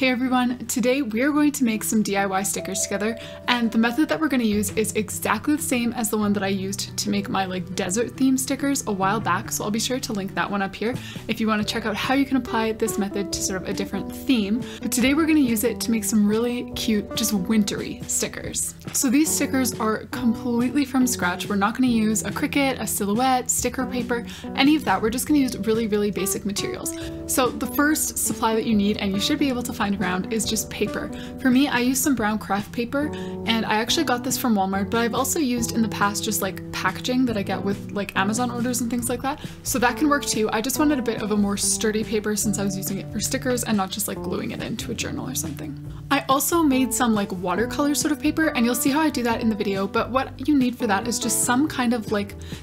Hey everyone, today we are going to make some DIY stickers together, and the method that we're going to use is exactly the same as the one that I used to make my desert theme stickers a while back, so I'll be sure to link that one up here if you want to check out how you can apply this method to sort of a different theme. But today we're going to use it to make some really cute, just wintry stickers. So these stickers are completely from scratch. We're not going to use a Cricut, a silhouette, sticker paper, any of that. We're just going to use really basic materials. So the first supply that you need, and you should be able to find around, is just paper. For me, I use some brown craft paper, and I actually got this from Walmart, but I've also used in the past just packaging that I get with Amazon orders and things like that. So that can work too. I just wanted a bit of a more sturdy paper since I was using it for stickers and not just gluing it into a journal or something. I also made some watercolor sort of paper, and you'll see how I do that in the video, but what you need for that is just some kind of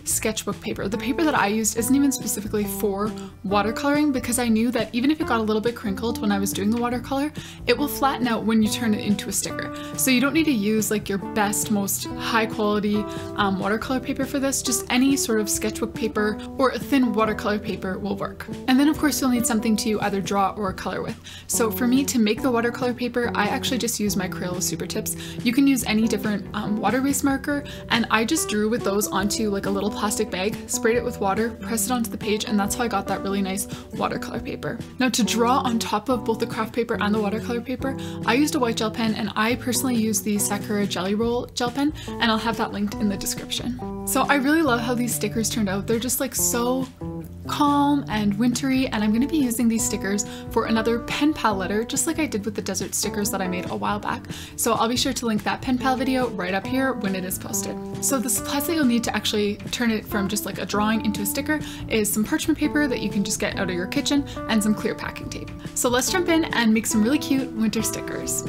sketchbook paper. The paper that I used isn't even specifically for watercoloring because I knew that even if it got a little bit crinkled when I was doing the watercolor, it will flatten out when you turn it into a sticker. So you don't need to use your best, most high quality watercolor paper for this. Just any sort of sketchbook paper or a thin watercolor paper will work. And then of course you'll need something to either draw or color with. So for me, to make the watercolor paper, I actually just use my Crayola Super Tips. You can use any different water-based marker, and I just drew with those onto a little plastic bag, sprayed it with water, pressed it onto the page, and that's how I got that really nice watercolor paper. Now to draw on top of both the craft paper and the watercolor paper, I used a white gel pen, and I personally use the Sakura Jelly Roll gel pen, and I'll have that linked in the description. So I really love how these stickers turned out. They're just so calm and wintry, and I'm going to be using these stickers for another PenPal letter, just like I did with the desert stickers that I made a while back. So I'll be sure to link that PenPal video right up here when it is posted. So the supplies that you'll need to actually turn it from just a drawing into a sticker is some parchment paper that you can just get out of your kitchen and some clear packing tape. So let's jump in and make some really cute winter stickers.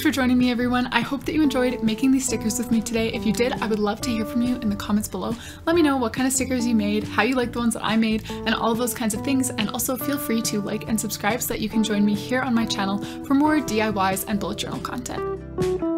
Thanks for joining me, everyone. I hope that you enjoyed making these stickers with me today. If you did, I would love to hear from you in the comments below. Let me know what kind of stickers you made, how you like the ones that I made, and all of those kinds of things. And also feel free to like and subscribe so that you can join me here on my channel for more DIYs and bullet journal content.